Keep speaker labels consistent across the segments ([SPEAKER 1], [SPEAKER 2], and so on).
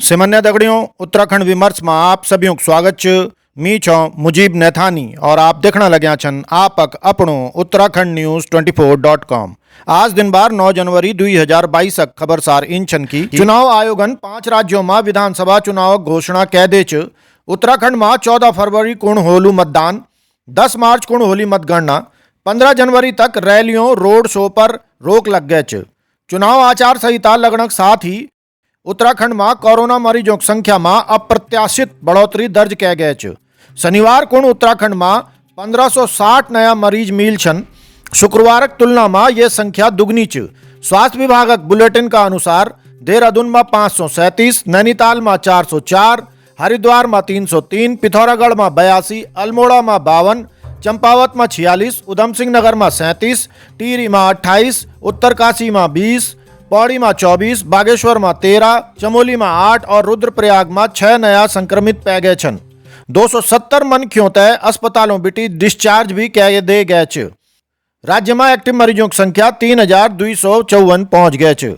[SPEAKER 1] सिमन्या दगड़ियों उत्तराखंड विमर्श में आप सभी को स्वागत छ। मी छो मुजीब नैथानी और आप देखना लग्या छन आपक अपनो उत्तराखंड न्यूज 24.com। आज दिन बार 9 जनवरी 2022 खबरसार इन छन की चुनाव आयोगन 5 राज्यों में विधानसभा चुनाव घोषणा कह दे छ। उत्तराखंड में 14 फरवरी कुण होलू मतदान, 10 मार्च कुण होली मतगणना, 15 जनवरी तक रैलियों रोड शो पर रोक लग गए छ। चुनाव आचार संहिता लगन साथ ही उत्तराखंड में कोरोना मरीजों की संख्या में अप्रत्याशित बढ़ोतरी दर्ज किया गया है। शनिवार को उत्तराखंड में 1560 नया मरीज मिल छन। शुक्रवार की तुलना में यह संख्या दुगनी छ। स्वास्थ्य विभाग बुलेटिन का अनुसार देहरादून में 537, नैनीताल में 404, हरिद्वार में 303, पिथौरागढ़ में 82, अल्मोड़ा में 52, चंपावत में 46, उधम सिंह नगर में 37, टिहरी में 28, उत्तरकाशी में 20, पौड़ी में 24, बागेश्वर में 13, चमोली में 8 और रुद्रप्रयाग में 6 नया संक्रमित पाए गए छन। 270 मनखियों तय अस्पतालों बिटी डिस्चार्ज भी किए दे गए छ। राज्य में एक्टिव मरीजों की संख्या 3254 पहुंच गए छ।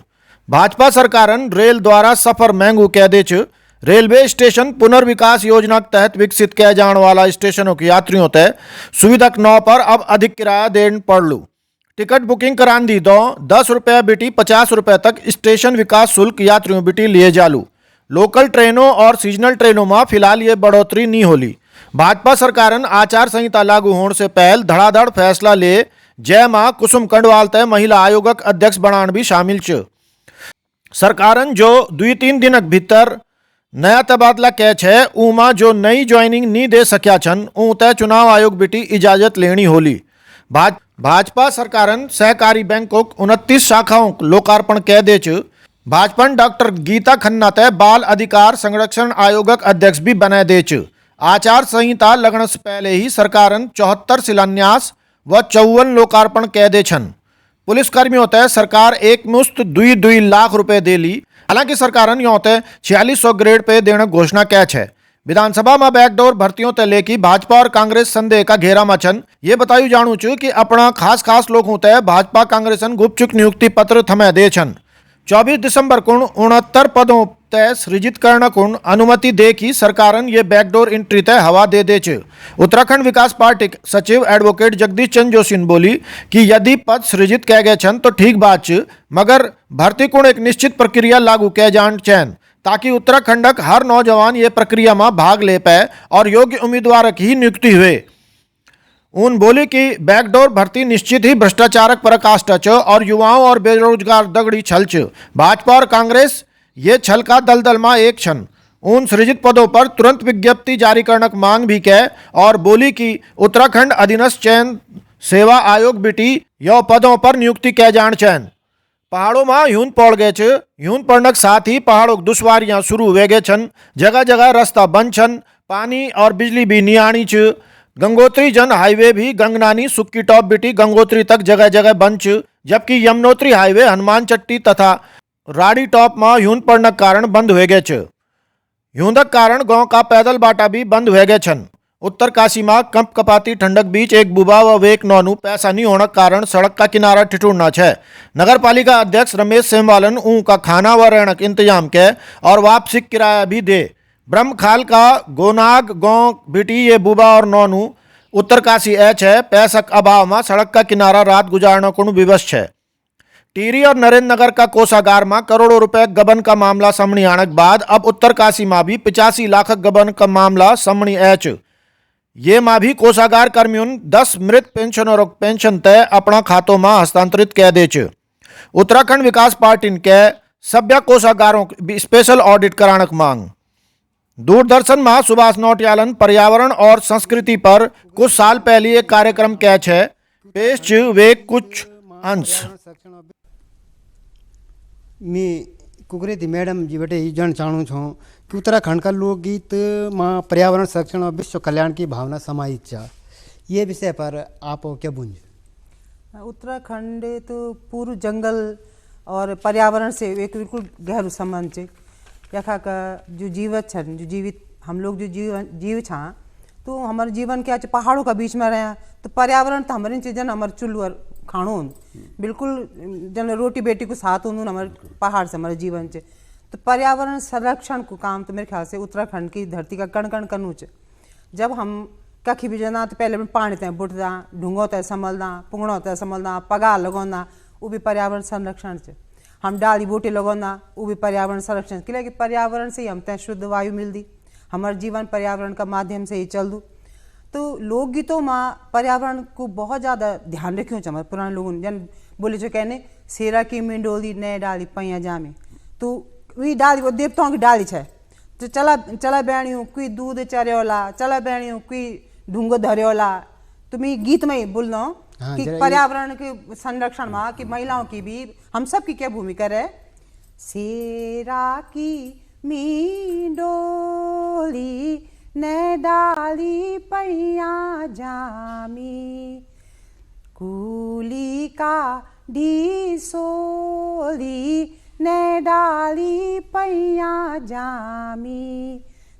[SPEAKER 1] भाजपा सरकारन रेल द्वारा सफर महंगू कह दे छ। रेलवे स्टेशन पुनर्विकास योजना के तहत विकसित किया जाने वाला स्टेशनों के यात्रियों तय सुविधा के नाव पर अब अधिक किराया देना पड़लू। टिकट बुकिंग करान दी दो 10 रुपये बिटी 50 रुपये तक स्टेशन विकास शुल्क यात्रियों बिटी लिए जालू। लोकल ट्रेनों और सीजनल ट्रेनों में फिलहाल ये बढ़ोतरी नहीं होली। भाजपा सरकारन आचार संहिता लागू होने से पहले धड़ाधड़ फैसला ले जय मां कुसुम कंडवाल तय महिला आयोगक अध्यक्ष बनान भी शामिल छ। सरकारन जो 2-3 दिन भीतर नया तबादला कह छे उमा जो नई ज्वाइनिंग नहीं दे सक्या छन ऊ तय चुनाव आयोग बिटी इजाजत लेनी होली। भाजपा सरकारन सहकारी बैंकों 29 शाखाओं लोकार्पण कह दे छ। भाजपा डॉक्टर गीता खन्ना तय बाल अधिकार संरक्षण आयोगक अध्यक्ष भी बना दे छ। आचार संहिता लगन से पहले ही सरकारन 74 शिलान्यास व 54 लोकार्पण कह दे छन। पुलिस कर्मियों तय सरकार एक मुश्त 2 लाख रुपए दे ली। हालांकि सरकारन यों तय 4600 ग्रेड पे देने घोषणा कह छे। विधानसभा में बैकडोर भर्तियों तय लेकी भाजपा और कांग्रेस संदेह का घेरा में छन। ये बतायु जाणु छु कि अपना खास लोगों तय भाजपा कांग्रेसन गुपचुक नियुक्ति पत्र थमे दे छन। 24 दिसंबर को 69 पदों तय सृजित करने को अनुमति दे की सरकारन ये बैकडोर एंट्री तय हवा दे छ। उत्तराखंड विकास पार्टी सचिव एडवोकेट जगदीश चंद्र जोशी बोली कि यदि पद सृजित किए गए छन तो ठीक बात छ, मगर भर्ती को एक निश्चित प्रक्रिया लागू किया जान चैन ताकि उत्तराखंडक हर नौजवान ये प्रक्रिया में भाग ले पाए और योग्य उम्मीदवार की नियुक्ति हुए। उन बोली कि बैकडोर भर्ती निश्चित ही भ्रष्टाचारक पराकाष्ठा छ और युवाओं और बेरोजगार दगड़ी छल छ। भाजपा और कांग्रेस ये छल का दलदल में एक छन। उन सृजित पदों पर तुरंत विज्ञप्ति जारी करने की मांग भी कह और बोली कि उत्तराखंड अधीनस्थ चयन सेवा आयोग बिटी यो पदों पर नियुक्ति किया जान चैन। पहाड़ों में ह्यून पड़ गए छ। ह्यून पड़ने के साथ ही पहाड़ों की दुश्वारियां शुरू हुए गए छन। जगह जगह रास्ता बंद छन, पानी और बिजली भी नहीं आनी छ। गंगोत्री जन हाईवे भी गंगनानी सुक्की टॉप बिटी गंगोत्री तक जगह जगह बंद छ, जबकि यमुनोत्री हाईवे हनुमान चट्टी तथा राड़ी टॉप में ह्यून पड़ने के कारण बंद हुए गए छ। ह्यूंदक कारण गांव का पैदल बाटा भी बंद हुए गए छन। उत्तरकाशी में कंप कपाती ठंडक बीच एक बुबा व वेक नौनू पैसा नहीं होने के कारण सड़क का किनारा ठिठुरना है। नगर पालिका अध्यक्ष रमेश सेमवालन ऊ का खाना व रहने का इंतजाम के और वापसी किराया भी दे। ब्रह्मखाल का गोनाग गांव बिटी ये बुबा और नौनू उत्तरकाशी एच है पैसा अभाव में सड़क का किनारा रात गुजारने को विवश है। टिहरी और नरेंद्र नगर का कोषागार में करोड़ों रुपए गबन का मामला सामने आने के बाद अब उत्तरकाशी में भी 85 लाख गबन का मामला सामने एच। ये माँ भी कोषागार कर्मियों 10 मृत पेंशनरों पेंशन तय अपना खातों में हस्तांतरित कह दे छ। उत्तराखंड विकास पार्टी के सभ्य कोषागारों स्पेशल ऑडिट कराने की मांग। दूरदर्शन में सुभाष नौटियालन पर्यावरण और संस्कृति पर कुछ साल पहले एक कार्यक्रम कह छे पेश छ वे कुछ अंश।
[SPEAKER 2] मैं कुकरेती मैडम जी बटे जन चाहूँ छूँ कि उत्तराखंड का लोकगीत में पर्यावरण संरक्षण और विश्व कल्याण की भावना समाहित छ। ये विषय पर आप क्या बुंज?
[SPEAKER 3] उत्तराखंड तो पूर्व जंगल और पर्यावरण से एक बिल्कुल गहरा संबंध है। यहाँ का जो जीवित छन, जो जीवित हम लोग जो जीव छा तो हमारे जीवन क्या पहाड़ों का बीच में रहे तो पर्यावरण तो हमारे चीज़न हमारे चुल्लू खाणो बिल्कुल जन रोटी बेटी को साथ हूँ हमारे पहाड़ से हमारे जीवन से तो पर्यावरण संरक्षण को काम तो मेरे ख्याल से उत्तराखंड की धरती का कण कण कनू च। जब हम कखी भी जना तो पहले पानी तय बुटदा, ढूंगो तय संभलदा, पुंगड़ो तय संभलदा, पगा लगोंदा, वो भी पर्यावरण संरक्षण च। हम डाली बूटे लगोंदा, वो भी पर्यावरण संरक्षण, कि पर्यावरण से ही हम तय शुद्ध वायु मिलती, हमारे जीवन पर्यावरण का माध्यम से ही चल दू। तो लोकगीतों में पर्यावरण को बहुत ज़्यादा ध्यान रखियो हमारे पुराने लोगों ने, जन बोले जो कहने सेरा की मिंडोली नए डाली पैया जामे, तो वही डाली वो देवताओं की डाली है। तो चला चला बैणियों कोई दूध चरेला, चला बैणियों कोई ढूंगो धरेला। तो मैं गीत में ही बोल रहा हूँ कि पर्यावरण के संरक्षण में कि महिलाओं की भी, हम सब की क्या भूमिका है। सेरा की मिंडोली ने डाली पैया जामी, कूली का ढीसोली ने डाली पैया जामी,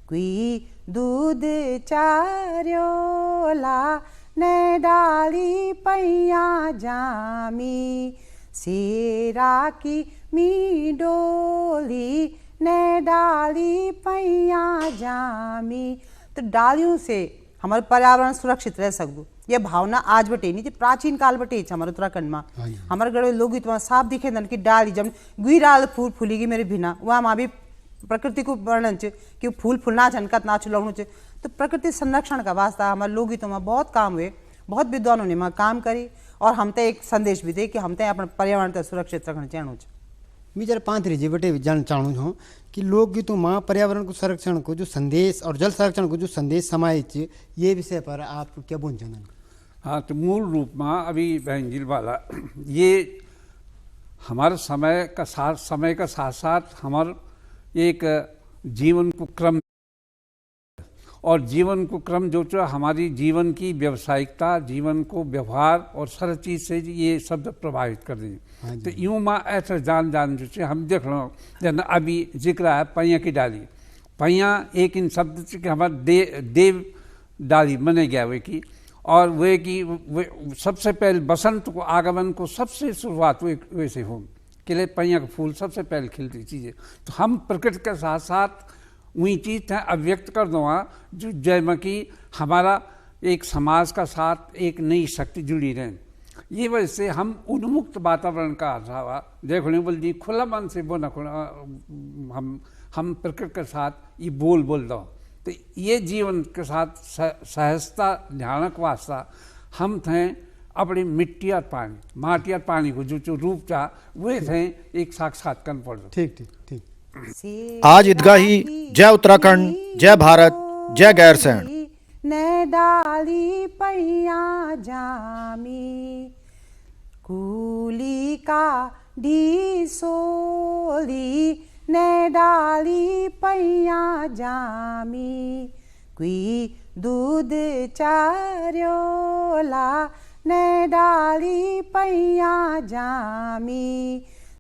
[SPEAKER 3] कोई दूध चार्योला ने डाली पैया जामी, सेरा की मिंडोली ने डाली पैया जामी। तो डालियों से हमारे पर्यावरण सुरक्षित रह सकूँ, ये भावना आज बटे नहीं थी, प्राचीन काल बटे हमारे उत्तराखंड में। हमारे गड़े लोग इतना साफ दिखे न कि डाली जब गुई डाल फूल फूलेगी मेरे बिना, वहाँ माँ भी प्रकृति को वर्णन च कि फूल फूलना छनकत नाच लगनु च। तो प्रकृति संरक्षण का वास्ता हमारे लोकगीतों में बहुत काम हुए, बहुत विद्वानों ने वहाँ काम करी, और हम तो एक संदेश भी दे कि हम तो अपने पर्यावरण को सुरक्षित रखना चाहूँ।
[SPEAKER 2] मैं जरा पांतरी जी बटे जानना चाहूँ छूँ कि लोकगीतों में पर्यावरण को संरक्षण को जो संदेश और जल संरक्षण को जो संदेश समाहित है, ये विषय पर आप क्या बोलना चाहते हैं?
[SPEAKER 4] हाँ, तो मूल रूप में अभी बहन जी वाला ये हमारे समय का साथ साथ हमारे एक जीवन को क्रम, और जीवन को क्रम जो हमारी जीवन की व्यावसायिकता, जीवन को व्यवहार और सारी चीज़ से ये शब्द प्रभावित कर दी। तो यूँ माँ ऐसा जान जो हम देख लो, जन अभी जिक्र है पैया की डाली। पैया एक इन शब्द से कि हमारे देव डाली मने गया वे की, और वे की वे सबसे पहले बसंत को आगमन को सबसे शुरुआत वैसे हो कि ले पैया का फूल सबसे पहले खिलती चीज़ें। तो हम प्रकृति के साथ साथ वही चीज़ अभिव्यक्त कर दो जो जैसे कि हमारा एक समाज का साथ एक नई शक्ति जुड़ी रहे। ये वजह से हम उन्मुक्त वातावरण का अभाव देखो नहीं बोल दी, खुला मन से बोला हम प्रकृति के साथ ये बोल दो। तो ये जीवन के साथ सहजता ध्यानक वास्ता हम थे अपनी मिट्टी और पानी, माटी और पानी को जो रूप चाह वे थे एक साक्षात कर पड़।
[SPEAKER 2] ठीक ठीक ठीक।
[SPEAKER 1] आज ईदगाही जय उत्तराखंड, जय भारत, जय गैरसैंण।
[SPEAKER 3] ने डाली पैया जामी, कूली का ढीसोली ने डाली पैया जामी, कोई दूध चार्योला ने डाली पैया जामी,